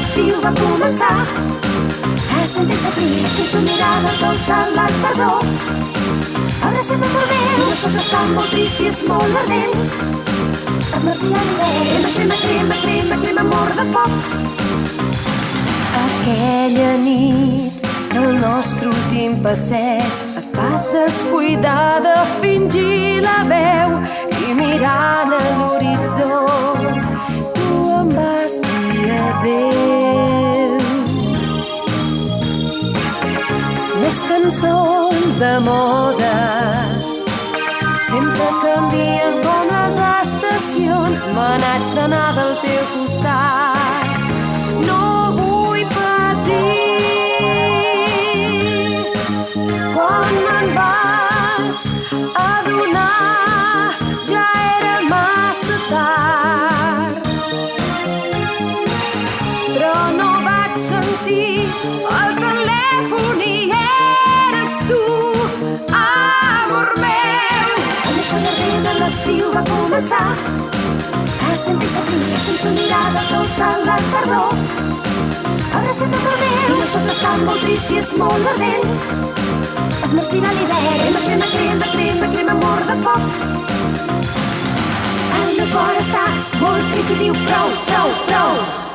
l'estiu va començar. Sentir-se trist, sense mirada tota la tardor. Abracem el vent, tot està molt trist i és molt ardent. Es marcia l'hivern, crema, crema, crema, crema, amor de foc. Aquella nit del nostre últim passeig et vas descuidar de fingir la veu i mirant a l'horitzó tu em vas dir adéu. Les cançons de moda sempre canvien com les estacions. Me n'haig d'anar del teu costat, no vull patir. Quan me'n vaig adonar ja era massa tard, però no vaig sentir el telèfon i eres tu, amor meu. El calder de l'estiu va començar a sentir-se trist, sense mirada tota la tardor. Abracem el vent, tot està molt trist i és molt ardent. Es marcirà l'hivern, crema, crema, crema, crema, amor de foc. El meu cor està molt trist i diu prou, prou, prou.